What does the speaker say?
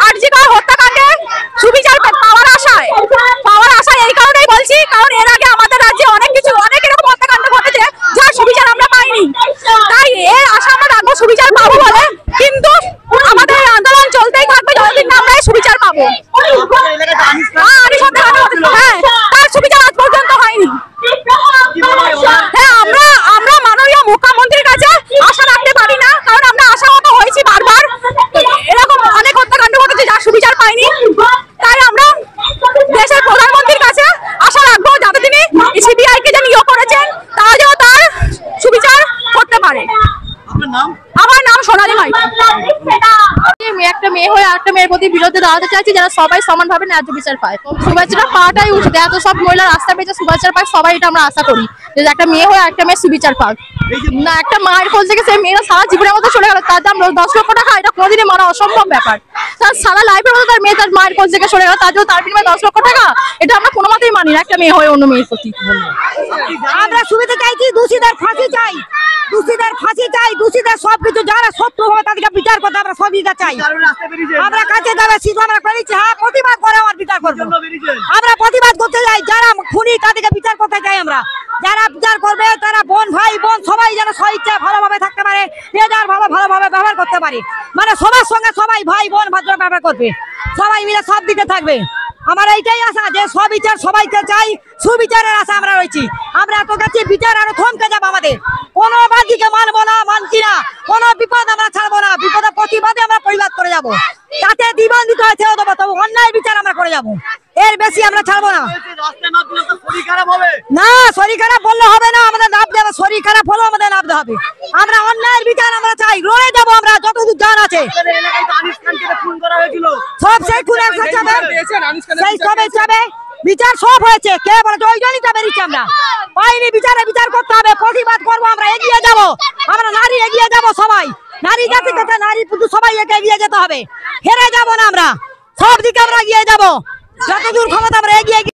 আরজিকর হত্যাকাণ্ডে সুবিচার পাওয়ার আশায় এই কারণেই বলছি, কারণ এর আগে আমাদের রাজ্যে অনেক এরকম হত্যাকাণ্ড ঘটেছে যার সুবিচার আমরা পাইনি। তাই এর আশা আমরা রাখবো সুবিচার পাবো বলে, কিন্তু আমাদের আন্দোলন চলতেই থাকবে যতদিন না আমরা সুবিচার পাবো। হ্যাঁ, তার সুবিচার আজ পর্যন্ত হয়নি। হ্যাঁ, আমরা মাননীয় মুখ্যমন্ত্রীর কাছে আশা রাখতে পারি না, কারণ আমরা আশাহত হয়েছি বারবার। এরকম অনেক হত্যাকাণ্ড ঘটেছে যার সুবিচার পাইনি। তাই আমরা দেশের প্রধানমন্ত্রীর কাছে আশা রাখবো যাতে তিনি সিবিআই কে যে নিয়োগ করেছেন তারা যেন তার সুবিচার করতে পারে। আমার নাম সোনালী মাইতি। একটা মেয়ে হয়ে একটা মেয়ের প্রতি বিরুদ্ধে দাঁড়াতে চাইছি, যারা সবাই সমানভাবে ন্যায্য বিচার পায়। সুবিচারটা পাওয়াটাই উচিত। এত সব মহিলা রাস্তা পেয়েছে সুবিচার পায়, সবাই এটা আমরা আশা করি যে একটা মেয়ে হয়ে একটা মেয়ে সুবিচার পাক। না, একটা মায়ের কোল থেকে সেই মেয়েরা সারা জীবনের মতো চলে গেল, তার দাম 10 লক্ষ টাকা, এটা কোনোদিনই মানা অসম্ভব ব্যাপার। তার সারা লাইফের মতো তার মেয়ে তার মায়ের কোল থেকে চলে গেল, তার জন্য তার বিনিময়ে 10 লক্ষ টাকা, এটা আমরা কোনো মতেই মানি না একটা মেয়ে হয়ে অন্য মেয়ের প্রতি। আমরা সুবিধা চাইছি, দোষীদের ফাঁসি চাই, দোষীদের সবকিছু যারা শত্রু হবে তাদেরকে বিচার করতে আমরা সুবিধা চাই। আমরা কাছে যাবে শিশু আমরা করেছি, হ্যাঁ প্রতিবাদ করে আমার বিচার করবো। আমরা প্রতিবাদ করতে যাই, যারা খুনি তাদেরকে বিচার করতে চাই আমরা। যারা বিচার করবে তারা বোন ভাই সবাই যেন স্বইচ্ছা ভালোভাবে থাকতে পারে, যার ভালোভাবে ব্যবহার করতে পারে, মানে সবার সঙ্গে সবাই ভাই বোন ভাদ্র ব্যবহার করবে, সবাই মিলে সব দিকে থাকবে। আমার এইটাই আশা যে সবিচার সবাইকে চাই, সুবিচারের আশা আমরা রয়েছি। আমরা এত কাছে বিচার আরো থমকে যাবো, আমাদের কোনো বাদিকে মানবো না, মানছি না, কোনো বিপদ আমরা ছাড়বো না, বিপদের প্রতিবাদে আমরা প্রতিবাদ করে যাবো। তাতে জীবন দিতে হয় ছেড়ে দেবো, তবু অন্যায় বিচার আমরা করে যাবো, এর বেশি আমরা ছাড়বো না। না, শরীর খারাপ বললে হবে না, আমাদের নামতে হবে, শরীর খারাপ হলেও আমাদের নামতে হবে। আমরা অন্যায়ের বিচার আমরা চাই, লড়ে যাবো আমরা যতদূর জান আছে। সব সেই খুনের যাবে, বিচার সব হয়েছে, কে বলেছে ওই জন্যই তো বেরিয়েছি আমরা। পাইনি বিচার করতে হবে, প্রতিবাদ করবো, আমরা এগিয়ে যাবো, আমরা নারী এগিয়ে যাবো, সবাই নারী জাতি কথা, নারী পুরুষ সবাই এগিয়ে যেতে হবে, হেরে যাবো না আমরা, সব দিকে আমরা এগিয়ে যাবো, যতদূর ক্ষমতা আমরা এগিয়ে